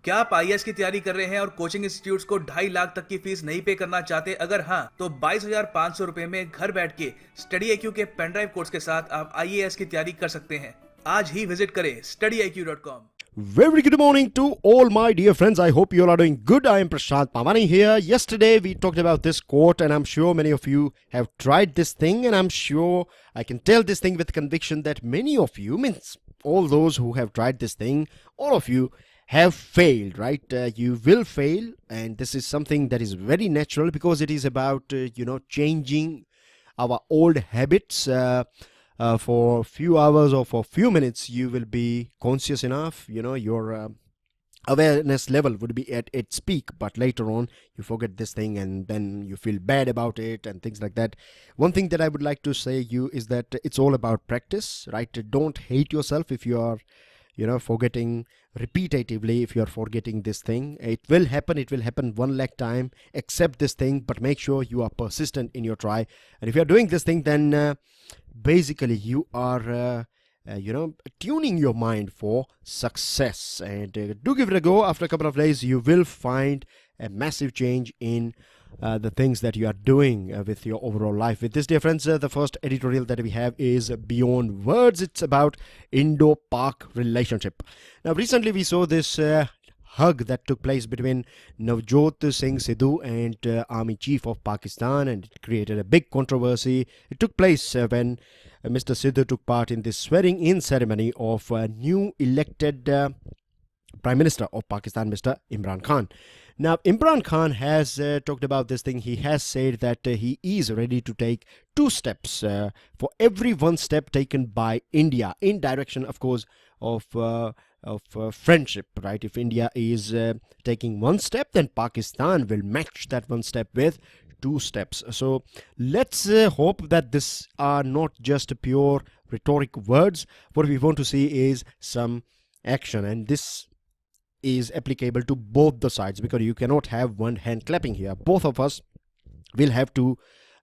क्या आप आईएएस की तैयारी कर रहे हैं और कोचिंग इंस्टीट्यूट्स को 2.5 लाख तक की फीस नहीं पे करना चाहते? अगर हाँ, तो 22,500 रुपए में घर बैठ के StudyIQ के पेनड्राइव कोर्स के साथ आप आईएएस की तैयारी कर सकते हैं। आज ही विजिट करें studyiq.com। Very good morning to all my dear friends. I hope you all are doing good. I am Prashant Pamani here. Yesterday we talked about this quote and I'm sure many of you have tried this thing, and I'm sure I can tell this thing with conviction that many of you, means all those who have tried this thing, all of you have failed, right? You will fail, and this is something that is very natural because it is about changing our old habits. For a few hours or for a few minutes you will be conscious enough, your awareness level would be at its peak, but later on you forget this thing and then you feel bad about it and things like that. One thing that I would like to say you is that it's all about practice, right? Don't hate yourself if you are forgetting repetitively. If you are forgetting this thing, it will happen 1 lakh time. Accept this thing, but make sure you are persistent in your try. And if you are doing this thing, then basically you are tuning your mind for success. And do give it a go. After a couple of days you will find a massive change in the things that you are doing with your overall life. With this, dear friends, the first editorial that we have is Beyond Words. It's about Indo-Pak relationship. Now recently we saw this hug that took place between Navjot Singh Sidhu and Army Chief of Pakistan, and it created a big controversy. It took place when Mr. Sidhu took part in this swearing-in ceremony of new elected Prime Minister of Pakistan, Mr. Imran Khan. Now, Imran Khan has talked about this thing. He has said that he is ready to take 2 steps for every 1 step taken by India in direction, of course, of friendship, right? If India is taking 1 step, then Pakistan will match that 1 step with 2 steps. So let's hope that this are not just pure rhetoric words. What we want to see is some action, and this is applicable to both the sides, because you cannot have one hand clapping here. Both of us will have to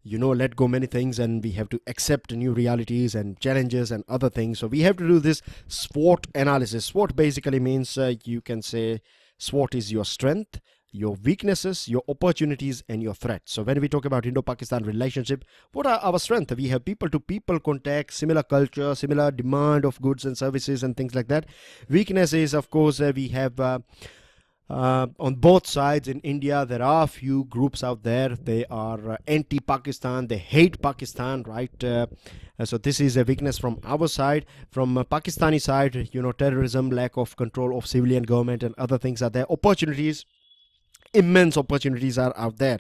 let go many things, and we have to accept new realities and challenges and other things. So we have to do this SWOT analysis. SWOT basically means you can say SWOT is your strength, your weaknesses, your opportunities, and your threats. So when we talk about Indo-Pakistan relationship, what are our strengths? We have people-to-people contact, similar culture, similar demand of goods and services and things like that. Weakness is, of course, we have on both sides in India, there are few groups out there. They are anti-Pakistan. They hate Pakistan, right? So this is a weakness from our side. From Pakistani side, terrorism, lack of control of civilian government and other things are there. Opportunities, immense opportunities are out there.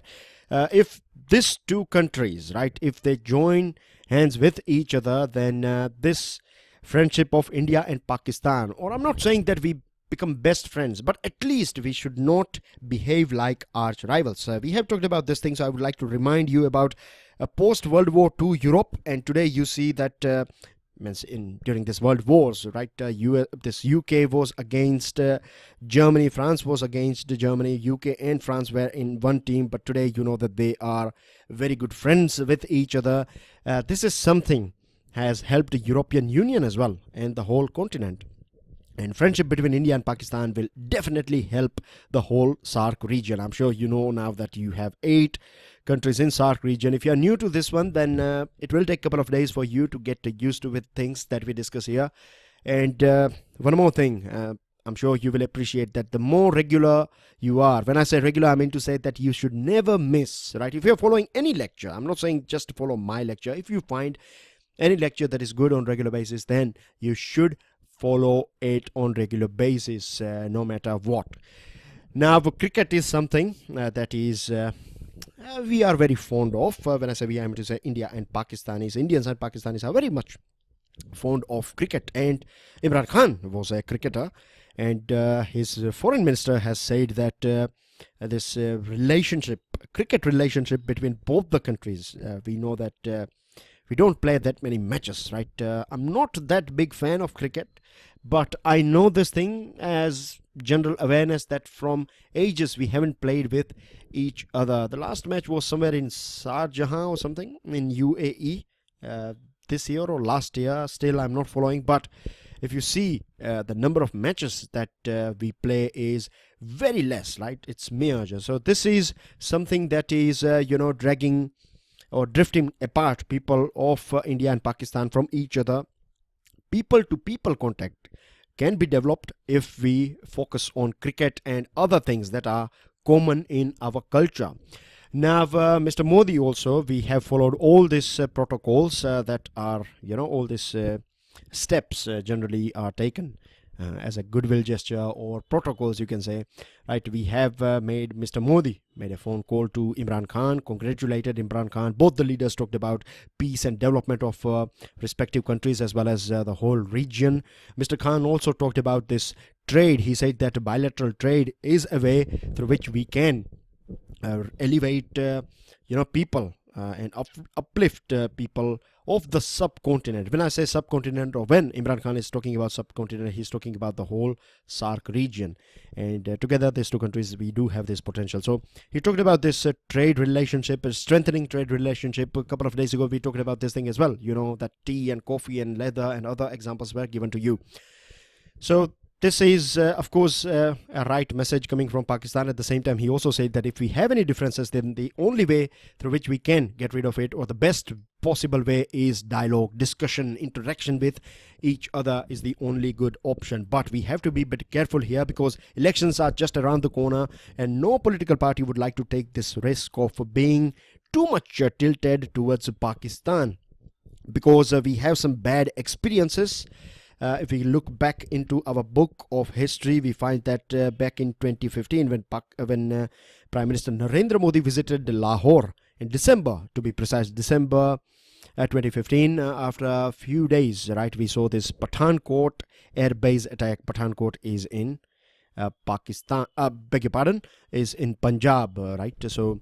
If these 2 countries, right, if they join hands with each other, then this friendship of India and Pakistan, or I'm not saying that we become best friends, but at least we should not behave like arch rivals. We have talked about this thing, so I would like to remind you about post-World War II Europe. And today you see that during this world wars, right, this UK was against Germany, France was against Germany, UK and France were in one team, but today you know that they are very good friends with each other. This is something has helped the European Union as well and the whole continent. And friendship between India and Pakistan will definitely help the whole SAARC region. I'm sure you know now that you have 8 countries in SAARC region. If you are new to this one, then it will take a couple of days for you to get used to with things that we discuss here. And one more thing, I'm sure you will appreciate that the more regular you are. When I say regular, I mean to say that you should never miss, right? If you're following any lecture, I'm not saying just to follow my lecture. If you find any lecture that is good on regular basis, then you should follow it on regular basis, no matter what. Now, cricket is something that is we are very fond of. When I say we, I mean to say India and Pakistanis. Indians and Pakistanis are very much fond of cricket, and Imran Khan was a cricketer, and his foreign minister has said that this cricket relationship between both the countries, we know that we don't play that many matches, right? I'm not that big fan of cricket, but I know this thing as general awareness that from ages we haven't played with each other. The last match was somewhere in Sharjah or something in UAE this year or last year. Still I'm not following, but if you see the number of matches that we play is very less, right? It's mere. So this is something that is dragging or drifting apart people of India and Pakistan from each other. People to people contact can be developed if we focus on cricket and other things that are common in our culture. Now, Mr. Modi also, we have followed all these protocols that are, all these steps generally are taken as a goodwill gesture or protocols, you can say, right? We have Mr. Modi made a phone call to Imran Khan, congratulated Imran Khan. Both the leaders talked about peace and development of respective countries as well as the whole region. Mr. Khan also talked about this trade. He said that bilateral trade is a way through which we can elevate people and uplift people of the subcontinent. When I say subcontinent, or when Imran Khan is talking about subcontinent, he's talking about the whole SAARC region, and together these two countries, we do have this potential. So he talked about this trade relationship, strengthening trade relationship. A couple of days ago we talked about this thing as well, that tea and coffee and leather and other examples were given to you. So this is, of course, a right message coming from Pakistan. At the same time, he also said that if we have any differences, then the only way through which we can get rid of it, or the best possible way, is dialogue, discussion, interaction with each other is the only good option. But we have to be a bit careful here because elections are just around the corner, and no political party would like to take this risk of being too much tilted towards Pakistan, because we have some bad experiences. If we look back into our book of history, we find that back in 2015, when Prime Minister Narendra Modi visited Lahore in December, to be precise, December 2015, after a few days, right, we saw this Pathankot air base attack. Pathankot is in Pakistan, beg your pardon, is in Punjab, right? So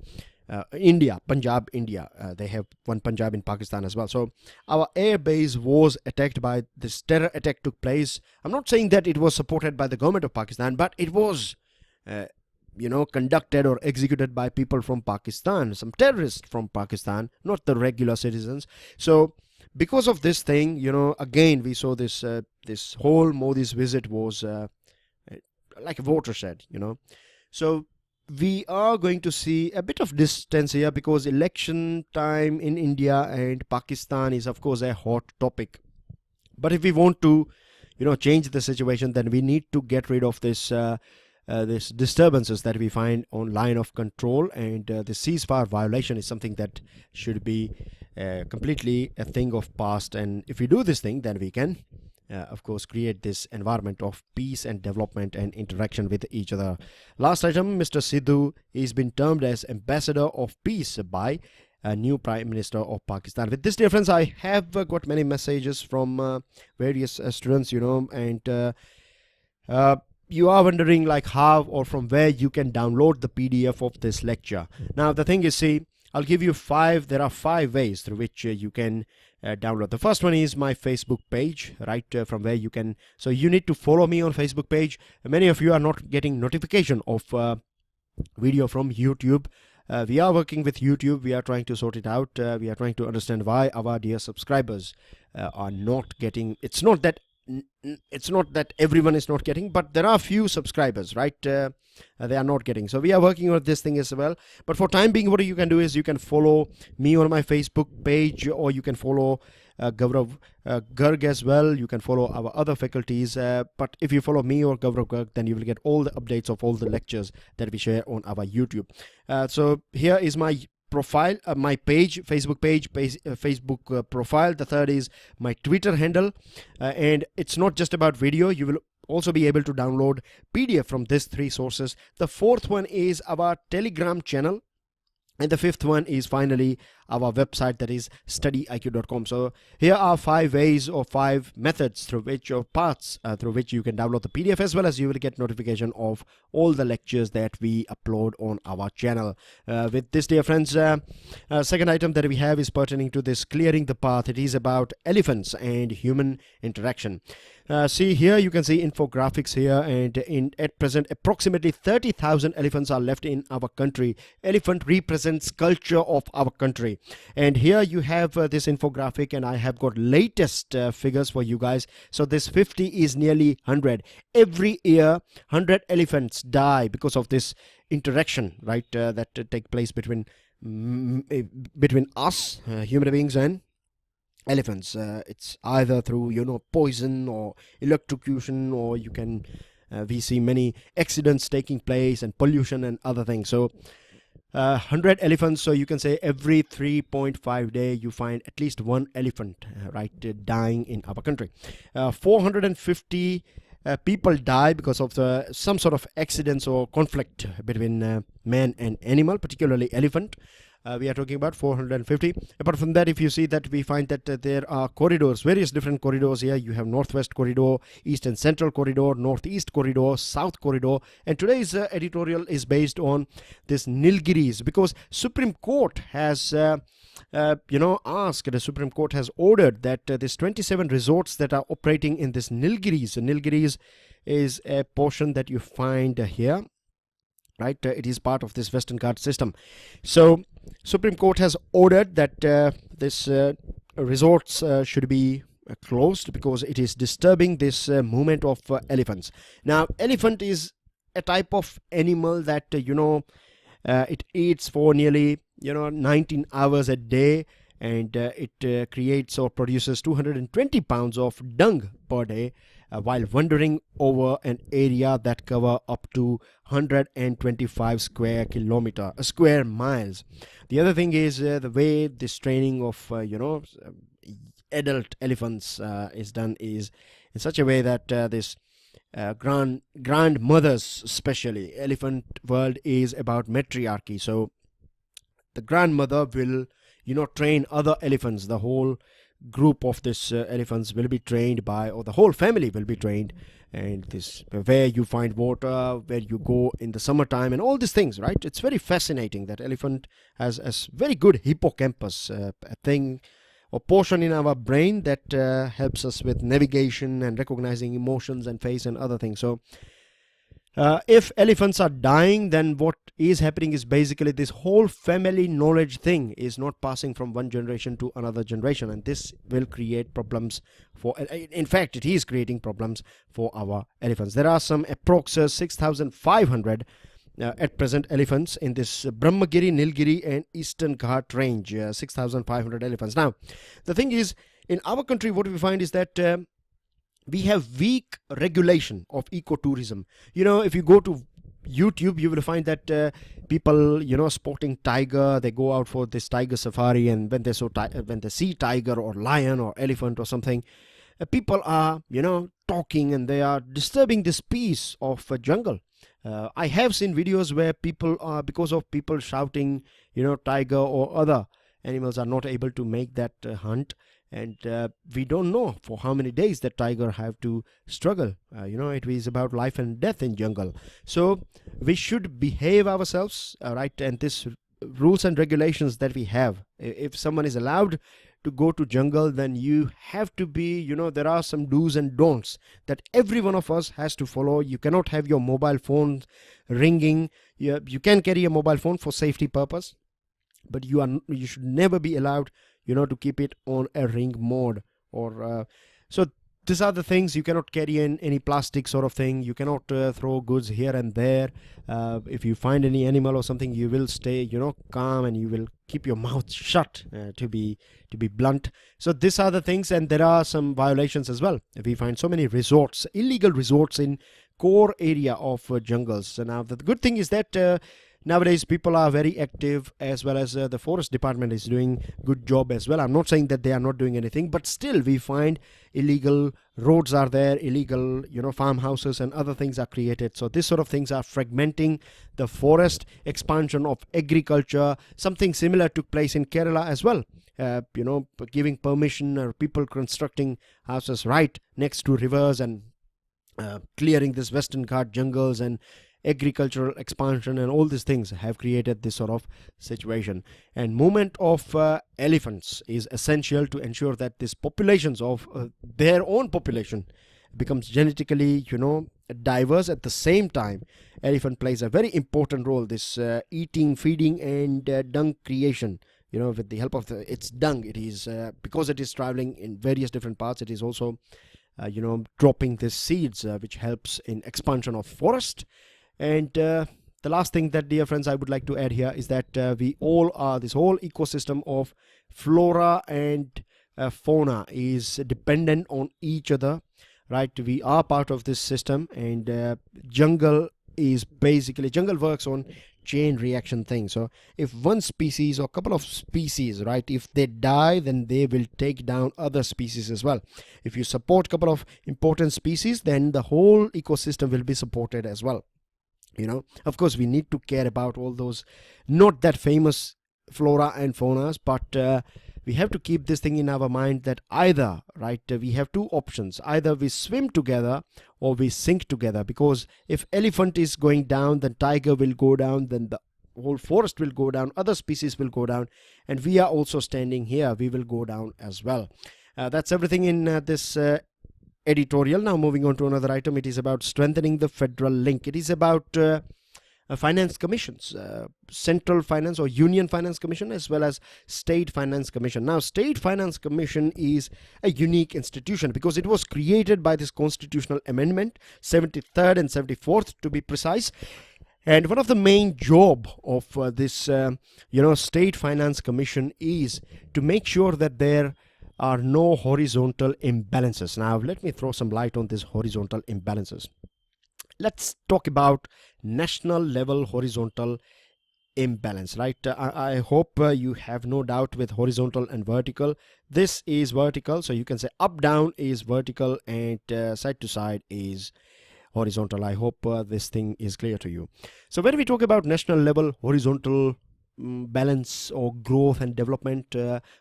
Punjab, India. They have one Punjab in Pakistan as well. So our air base was attacked by this terror attack took place. I'm not saying that it was supported by the government of Pakistan, but it was, conducted or executed by people from Pakistan, some terrorists from Pakistan, not the regular citizens. So because of this thing, again, we saw this this whole Modi's visit was like a watershed, So we are going to see a bit of distance here because election time in India and Pakistan is, of course, a hot topic. But if we want to, change the situation, then we need to get rid of this disturbances that we find on line of control, and the ceasefire violation is something that should be completely a thing of past. And if we do this thing, then we can of course, create this environment of peace and development and interaction with each other. Last item, Mr. Sidhu is been termed as ambassador of peace by a new Prime Minister of Pakistan. With this, dear friends, I have got many messages from various students, and you are wondering like how or from where you can download the PDF of this lecture. Now, the thing is, see, I'll give you there are 5 ways through which you can download. The first one is my Facebook page, right, from where you can, so you need to follow me on Facebook page. Many of you are not getting notification of video from YouTube. We are working with YouTube. We are trying to sort it out. We are trying to understand why our dear subscribers are not getting, it's not that everyone is not getting, but there are few subscribers, right, they are not getting. So we are working on this thing as well. But for time being, what you can do is you can follow me on my Facebook page, or you can follow Gaurav Garg as well. You can follow our other faculties, but if you follow me or Gaurav Garg, then you will get all the updates of all the lectures that we share on our YouTube. So here is my profile, my page, Facebook page, Facebook profile. The third is my Twitter handle, and it's not just about video. You will also be able to download PDF from these 3 sources. The fourth one is our Telegram channel, and the fifth one is finally our website, that is StudyIQ.com. So here are 5 ways or 5 methods through which, or paths through which you can download the PDF, as well as you will get notification of all the lectures that we upload on our channel. With this, dear friends, second item that we have is pertaining to this clearing the path. It is about elephants and human interaction. See here, you can see infographics here, and at present approximately 30,000 elephants are left in our country. Elephant represents culture of our country. And here you have this infographic, and I have got latest figures for you guys. So this 50 is nearly 100. Every year 100 elephants die because of this interaction, right, that take place between us human beings and elephants. It's either through poison or electrocution, or you can we see many accidents taking place and pollution and other things. So 100 elephants, so you can say every 3.5 days you find at least one elephant dying in our country. 450 people die because of some sort of accidents or conflict between man and animal, particularly elephant. We are talking about 450. Apart from that, if you see that, we find that there are corridors, various different corridors here. You have Northwest Corridor, East and Central Corridor, Northeast Corridor, South Corridor. And today's editorial is based on this Nilgiris, because Supreme Court has the Supreme Court has ordered that this 27 resorts that are operating in this Nilgiris. Nilgiris is a portion that you find here. Right, it is part of this Western Ghats system. So Supreme Court has ordered that this resorts should be closed because it is disturbing this movement of elephants. Now, elephant is a type of animal that it eats for nearly 19 hours a day, and it creates or produces 220 pounds of dung per day, while wandering over an area that cover up to 125 square miles. The other thing is the way this training of adult elephants is done is in such a way that this grandmothers, especially elephant world is about matriarchy. So the grandmother will train other elephants. The whole group of this elephants will be trained by, or the whole family will be trained, and this where you find water, where you go in the summertime, and all these things, right? It's very fascinating that elephant has a very good hippocampus, a thing or portion in our brain that helps us with navigation and recognizing emotions and face and other things. So if elephants are dying, then what is happening is basically this whole family knowledge thing is not passing from one generation to another generation, and this will create problems for, in fact it is creating problems for our elephants. There are some approx 6,500 at present elephants in this Brahmagiri, Nilgiri and Eastern Ghat range. 6,500 elephants. Now the thing is, in our country what we find is that we have weak regulation of ecotourism. If you go to YouTube, you will find that people, sporting tiger, they go out for this tiger safari, and when they see tiger or lion or elephant or something, people are, talking, and they are disturbing this peace of jungle. I have seen videos where people are, because of people shouting, tiger or other animals are not able to make that hunt. And we don't know for how many days that tiger have to struggle. It is about life and death in jungle. So we should behave ourselves, right? And this rules and regulations that we have. If someone is allowed to go to jungle, then you have to be, there are some do's and don'ts that every one of us has to follow. You cannot have your mobile phone ringing. You can carry a mobile phone for safety purpose, but you should never be allowed to keep it on a ring mode, or so these are the things. You cannot carry in any plastic sort of thing. You cannot throw goods here and there. If you find any animal or something, you will stay calm, and you will keep your mouth shut, to be blunt. So these are the things, and there are some violations as well. We find so many resorts, illegal resorts in core area of jungles. So now the good thing is that nowadays people are very active, as well as the forest department is doing good job as well. I'm not saying that they are not doing anything, but still we find illegal roads are there, illegal farmhouses and other things are created. So this sort of things are fragmenting the forest, expansion of agriculture. Something similar took place in Kerala as well. Giving permission, or people constructing houses right next to rivers, and clearing this Western Ghat jungles, and agricultural expansion and all these things have created this sort of situation. And movement of elephants is essential to ensure that these populations of their own population becomes genetically diverse. At the same time, elephant plays a very important role, this eating, feeding and dung creation. with the help of its dung, it is because it is traveling in various different parts, it is also dropping the seeds, which helps in expansion of forest. And the last thing that, dear friends, I would like to add here is that we all are, this whole ecosystem of flora and fauna is dependent on each other, right? We are part of this system, and jungle works on chain reaction thing. So if one species or couple of species, right, if they die, then they will take down other species as well. If you support couple of important species, then the whole ecosystem will be supported as well. Of course, we need to care about all those not that famous flora and faunas, but we have to keep this thing in our mind that either, right, we have two options: either we swim together or we sink together. Because if elephant is going down, then tiger will go down, then the whole forest will go down, other species will go down, and we are also standing here, we will go down as well. That's everything in this editorial. Now moving on to another item. It is about strengthening the federal link. It is about finance commissions, central finance or union finance commission, as well as state finance commission. Now, state finance commission is a unique institution because it was created by this constitutional amendment 73rd and 74th to be precise. And one of the main job of this state finance commission is to make sure that there are no horizontal imbalances. Now let me throw some light on these horizontal imbalances. Let's talk about national level horizontal imbalance, right? I hope you have no doubt with horizontal and vertical. This is vertical, so you can say up down is vertical, and side to side is horizontal. I hope this thing is clear to you. So when we talk about national level horizontal balance or growth and development,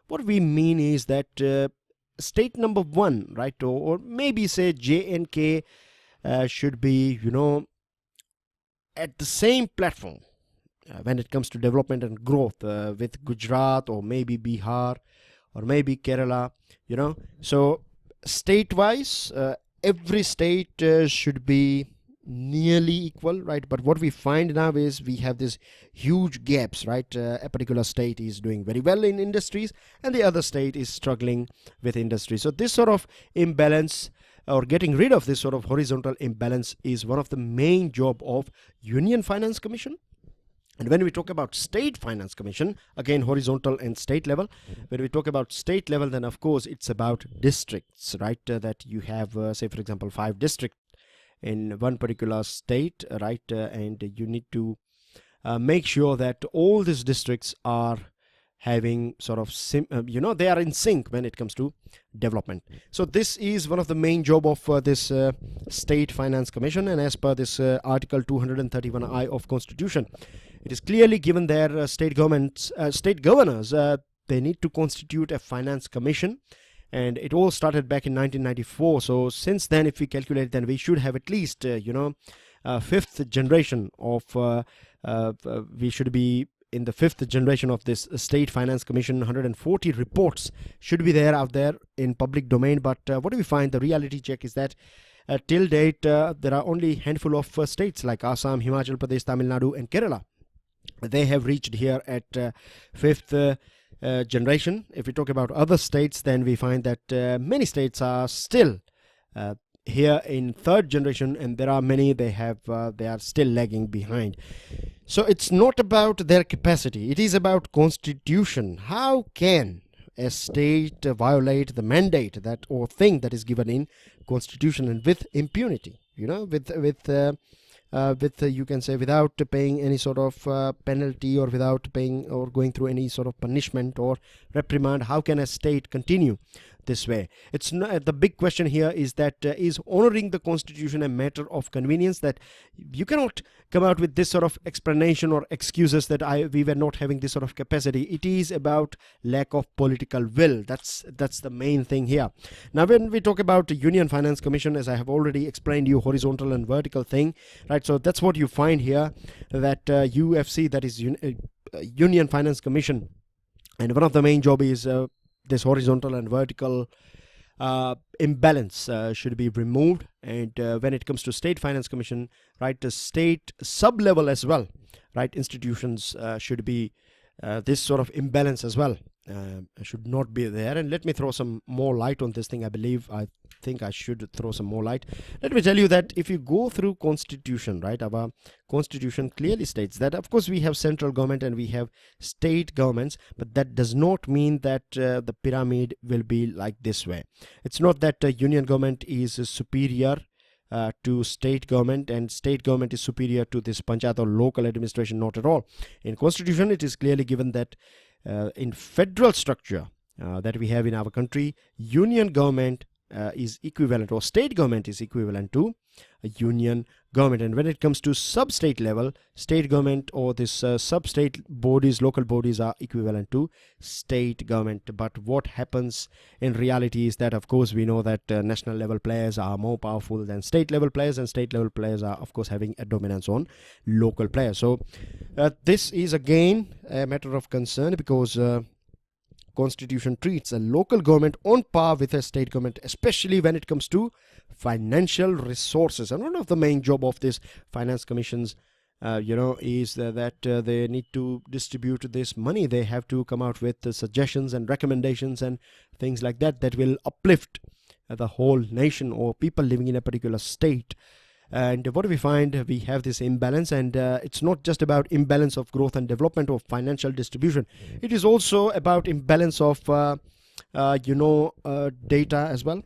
what we mean is that state number one, right, or maybe say J&K should be at the same platform when it comes to development and growth with Gujarat or maybe Bihar or maybe Kerala. So state wise, every state should be nearly equal, right? But what we find now is we have these huge gaps, right? A particular state is doing very well in industries and the other state is struggling with industry. So this sort of imbalance, or getting rid of this sort of horizontal imbalance, is one of the main job of Union Finance Commission. And when we talk about State Finance Commission, again horizontal and state level. When we talk about state level, then of course it's about districts, right? That you have, say for example, 5 districts in one particular state, right? And you need to make sure that all these districts are having sort of they are in sync when it comes to development. So this is one of the main job of this State Finance Commission, and as per this article 231I of Constitution, it is clearly given their state governors, they need to constitute a finance commission, and it all started back in 1994. So since then, if we calculate, then we should have at least fifth generation of we should be in the 5th generation of this State Finance Commission. 140 reports should be there out there in public domain. But what do we find? The reality check is that till date, there are only handful of states like Assam, Himachal Pradesh, Tamil Nadu and Kerala. They have reached here at 5th generation. If we talk about other states, then we find that many states are still here in 3rd generation, and there are many they are still lagging behind. So it's not about their capacity, it is about constitution. How can a state violate the mandate that or thing that is given in constitution, and with impunity, with you can say without paying any sort of penalty, or without paying or going through any sort of punishment or reprimand? How can a state continue this way? It's not, the big question here is that is honoring the constitution a matter of convenience? That you cannot come out with this sort of explanation or excuses that we were not having this sort of capacity. It is about lack of political will. That's the main thing here. Now when we talk about the Union Finance Commission, as I have already explained you, horizontal and vertical thing, right? So that's what you find here, that UFC, that is Union Finance Commission, and one of the main job is this horizontal and vertical imbalance should be removed. And when it comes to State Finance Commission, right, the state sub level as well, right, institutions should be this sort of imbalance as well should not be there. And let me throw some more light on this thing. I think I should throw some more light. Let me tell you that if you go through constitution, right, our constitution clearly states that of course we have central government and we have state governments, but that does not mean that the pyramid will be like this way. It's not that union government is superior to state government and state government is superior to this panchayat or local administration. Not at all. In constitution it is clearly given that in federal structure that we have in our country, union government is equivalent, or state government is equivalent to a union government. And when it comes to sub-state level, state government or this sub-state bodies, local bodies are equivalent to state government. But what happens in reality is that of course we know that national level players are more powerful than state level players, and state level players are of course having a dominance on local players. So this is again a matter of concern, because Constitution treats a local government on par with a state government, especially when it comes to financial resources. And one of the main job of this finance commissions is that they need to distribute this money. They have to come out with suggestions and recommendations and things like that that will uplift the whole nation or people living in a particular state. And what do we find? We have this imbalance, and it's not just about imbalance of growth and development or financial distribution. It is also about imbalance of data as well,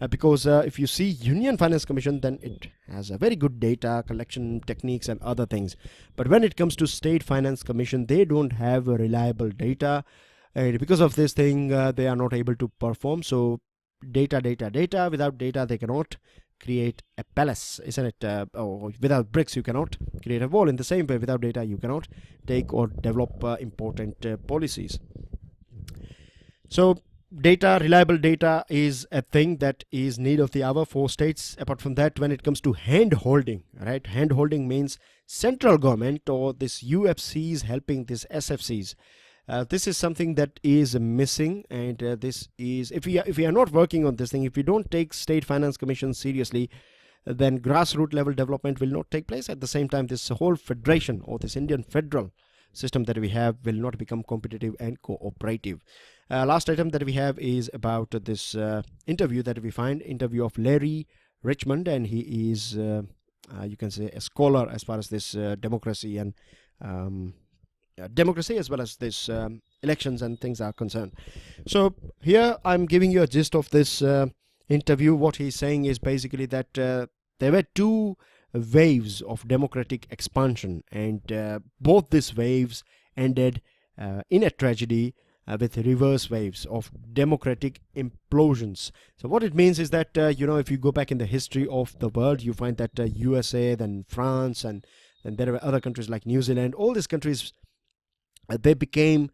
because if you see Union Finance Commission, then it has a very good data collection techniques and other things. But when it comes to State Finance Commission, they don't have reliable data, and because of this thing they are not able to perform. So data. Without data they cannot create a palace, isn't it? Or without bricks you cannot create a wall. In the same way, without data you cannot take or develop important policies. So data, reliable data is a thing that is need of the hour for states. Apart from that, when it comes to hand holding, right, hand holding means central government or this UFCs helping this SFCs. This is something that is missing, and this is, if we are not working on this thing, if we don't take State Finance Commission seriously, then grassroots level development will not take place. At the same time, this whole federation or this Indian federal system that we have will not become competitive and cooperative. Last item that we have is about this interview that we find, interview of Larry Richmond, and he is you can say a scholar as far as this democracy and democracy as well as this elections and things are concerned. So here I'm giving you a gist of this interview. What he's saying is basically that there were two waves of democratic expansion, and both these waves ended in a tragedy with reverse waves of democratic implosions. So what it means is that if you go back in the history of the world, you find that USA, then France, and then there were other countries like New Zealand. All these countries, they became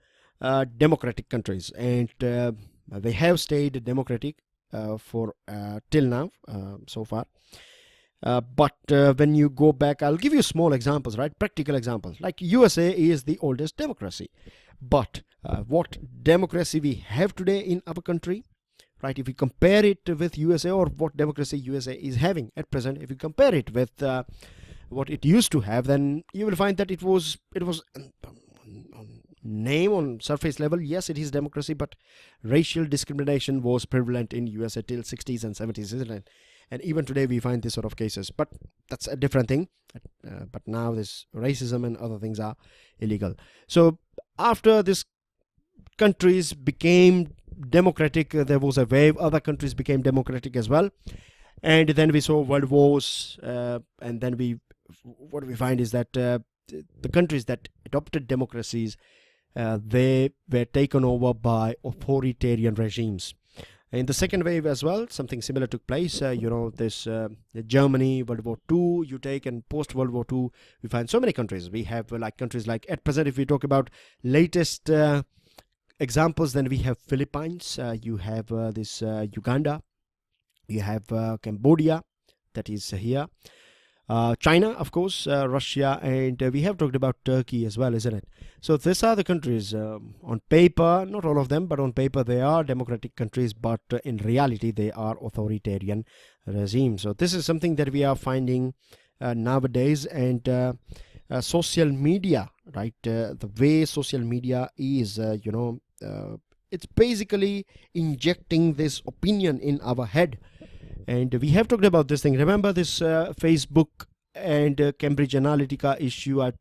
democratic countries, and they have stayed democratic for till now so far. But when you go back, I'll give you small examples, right? Practical examples. Like USA is the oldest democracy, but what democracy we have today in our country, right? If we compare it with USA, or what democracy USA is having at present, if you compare it with what it used to have, then you will find that it was name on surface level, yes, it is democracy, but racial discrimination was prevalent in USA till 60s and 70s, isn't it? And even today we find this sort of cases, but that's a different thing. But now this racism and other things are illegal. So after this countries became democratic, there was a wave, other countries became democratic as well, and then we saw world wars, and then what we find is that the countries that adopted democracies, they were taken over by authoritarian regimes. In the second wave as well, something similar took place. This Germany, World War II, you take, and post World War II, we find so many countries. We have countries like, at present, if we talk about latest examples, then we have Philippines, you have this Uganda, you have Cambodia, that is here. China, of course, Russia, and we have talked about Turkey as well, isn't it? So these are the countries on paper, not all of them, but on paper they are democratic countries, but in reality they are authoritarian regimes. So this is something that we are finding nowadays, and social media right? The way social media is, it's basically injecting this opinion in our head. And we have talked about this thing. Remember this Facebook and Cambridge Analytica issue? I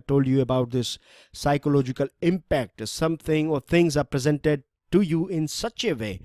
told you about this psychological impact. Something or things are presented to you in such a way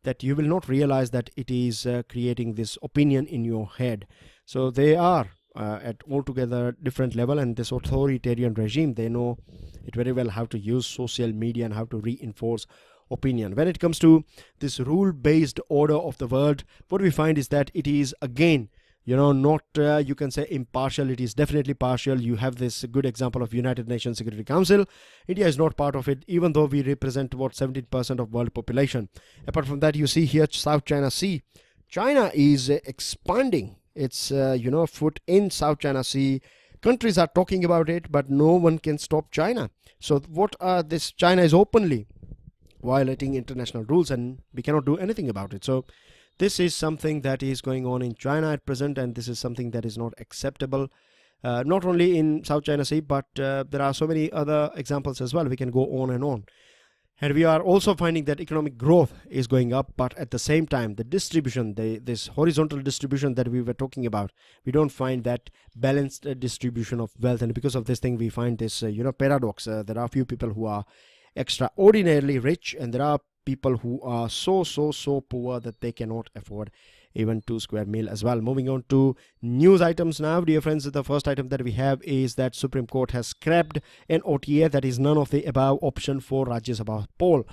that you will not realize that it is creating this opinion in your head. So they are at altogether different level, and this authoritarian regime, they know it very well how to use social media and how to reinforce opinion. When it comes to this rule-based order of the world, what we find is that it is again, not you can say impartial. It is definitely partial. You have this good example of United Nations Security Council. India is not part of it, even though we represent about 17% of world population. Apart from that, you see here South China Sea. China is expanding its foot in South China Sea. Countries are talking about it, but no one can stop China. So what this China is openly violating international rules, and we cannot do anything about it. So this is something that is going on in China at present, and this is something that is not acceptable, not only in South China Sea, but there are so many other examples as well. We can go on and on. And we are also finding that economic growth is going up, but at the same time, the distribution, this horizontal distribution that we were talking about, we don't find that balanced distribution of wealth. And because of this thing, we find this, paradox. There are few people who are extraordinarily rich, and there are people who are so poor that they cannot afford even 2 square meal as well. Moving on to news items now, dear friends. The first item that we have is that Supreme Court has scrapped an OTA, that is none of the above option for Rajya Sabha poll.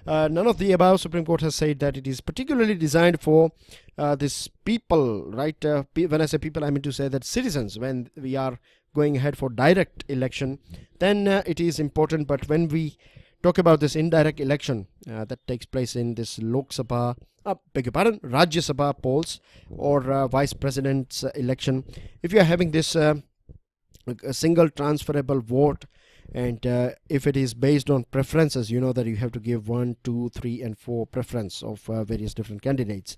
None of the above. Supreme Court has said that it is particularly designed for this people, right? When I say people, I mean to say that citizens, when we are going ahead for direct election, then it is important. But when we talk about this indirect election that takes place in this Rajya Sabha polls or vice president's election, if you are having this a single transferable vote, and if it is based on preferences, you know that you have to give 1, 2, 3 and 4 preference of various different candidates.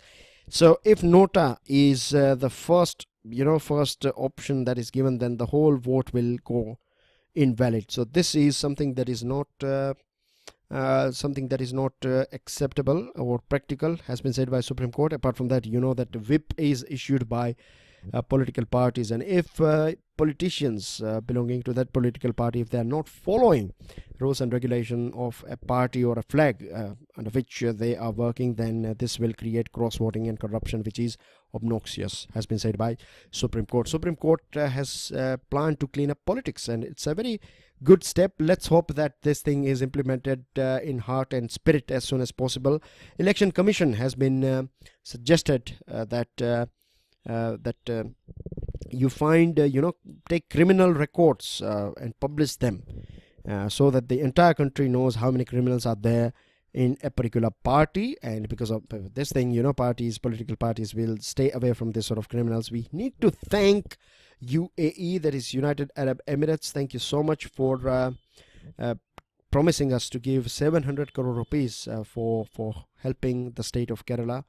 So if nota is the first option that is given, then the whole vote will go invalid. So this is something that is not acceptable or practical, has been said by Supreme Court. Apart from that, you know that the whip is issued by political parties, and if politicians belonging to that political party, if they are not following rules and regulation of a party or a flag under which they are working, then this will create cross voting and corruption, which is obnoxious, has been said by Supreme Court. Supreme Court has planned to clean up politics, and it's a very good step. Let's hope that this thing is implemented in heart and spirit as soon as possible. Election Commission has been suggested that you find take criminal records and publish them so that the entire country knows how many criminals are there in a particular party. And because of this thing, political parties will stay away from this sort of criminals. We need to thank UAE, that is United Arab Emirates. Thank you so much for promising us to give 700 crore rupees for helping the state of Kerala.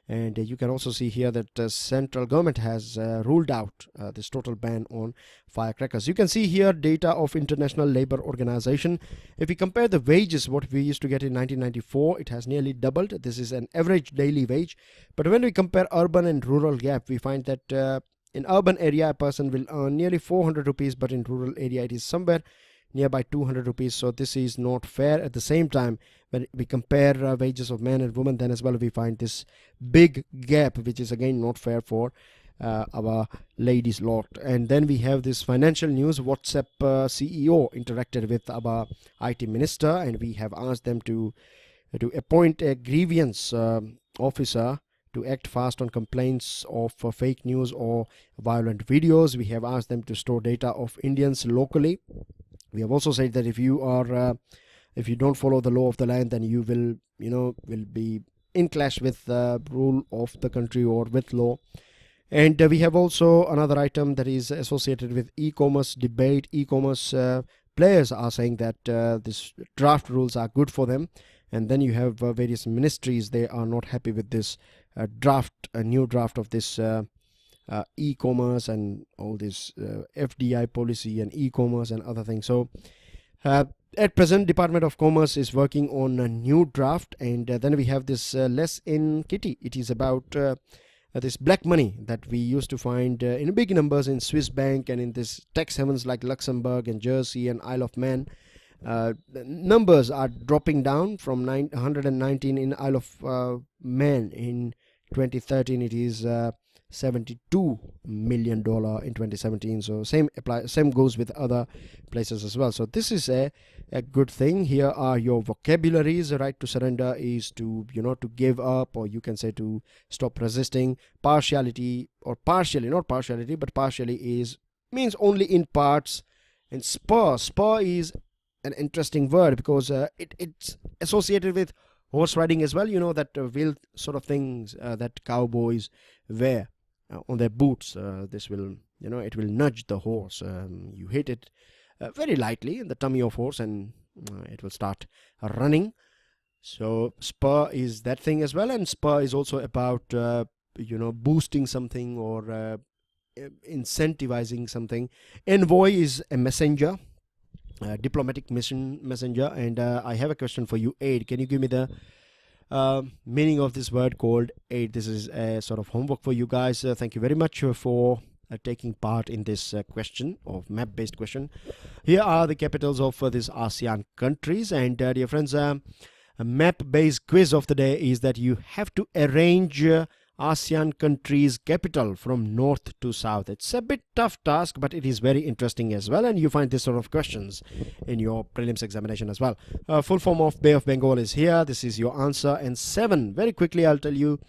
And you can also see here that the central government has ruled out this total ban on firecrackers. You can see here data of International Labour Organization. If we compare the wages, what we used to get in 1994, it has nearly doubled. This is an average daily wage. But when we compare urban and rural gap, we find that in urban area, a person will earn nearly 400 rupees, but in rural area, it is somewhere nearby 200 rupees. So this is not fair. At the same time, when we compare wages of men and women, then as well we find this big gap, which is again not fair for our ladies lot. And then we have this financial news. WhatsApp CEO interacted with our IT minister, and we have asked them to appoint a grievance officer to act fast on complaints of fake news or violent videos. We have asked them to store data of Indians locally. We have also said that if you don't follow the law of the land, then you will be in clash with the rule of the country or with law. And we have also another item that is associated with e-commerce debate. E-commerce players are saying that this draft rules are good for them. And then you have various ministries, they are not happy with this new draft of this e-commerce and all this FDI policy and e-commerce and other things. So at present, Department of Commerce is working on a new draft, and then we have this less in kitty. It is about this black money that we used to find in big numbers in Swiss bank and in this tax havens like Luxembourg and Jersey and Isle of Man. The numbers are dropping down from 119 in Isle of Man in 2013. It is $72 million in 2017. So same goes with other places as well. So this is a good thing. Here are your vocabularies. The right to surrender is to, to give up, or you can say to stop resisting. Partiality, or partially, not partiality, but partially means only in parts. And spur is an interesting word because it's associated with horse riding as well. That wheel sort of things that cowboys wear on their boots. This will, it will nudge the horse. You hit it very lightly in the tummy of horse and it will start running. So spur is that thing as well. And spur is also about, boosting something or incentivizing something. Envoy is a messenger. Diplomatic messenger. And I have a question for you. Aid, can you give me the meaning of this word called aid? This is a sort of homework for you guys. Thank you very much for taking part in this question of map based question. Here are the capitals of these ASEAN countries, and dear friends, a map based quiz of the day is that you have to arrange ASEAN countries' capital from north to south. It's a bit tough task, but it is very interesting as well, and you find this sort of questions in your prelims examination as well. Full form of Bay of Bengal is here. This is your answer. And 7, very quickly I'll tell you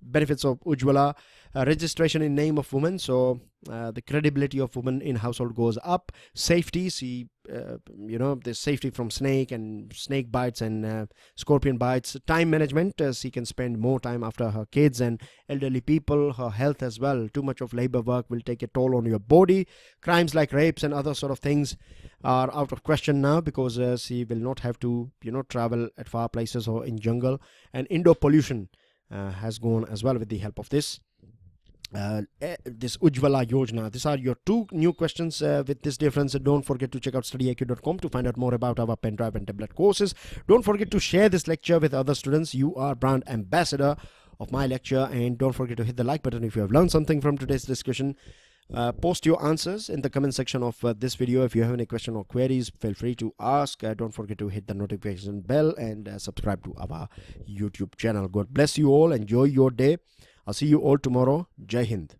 benefits of Ujjwala. Registration in name of women, so the credibility of women in household goes up. Safety, see, there's safety from snake bites and scorpion bites. Time management, she can spend more time after her kids and elderly people. Her health as well, too much of labor work will take a toll on your body. Crimes like rapes and other sort of things are out of question now because she will not have to travel at far places or in jungle. And indoor pollution has gone as well with the help of this Ujjwala Yojana. These are your 2 new questions with this difference. Don't forget to check out StudyIQ.com to find out more about our pen drive and tablet courses. Don't forget to share this lecture with other students. You are brand ambassador of my lecture, and don't forget to hit the like button if you have learned something from today's discussion. Post your answers in the comment section of this video. If you have any question or queries, feel free to ask. Don't forget to hit the notification bell and subscribe to our YouTube channel. God bless you all. Enjoy your day. I'll see you all tomorrow. Jai Hind.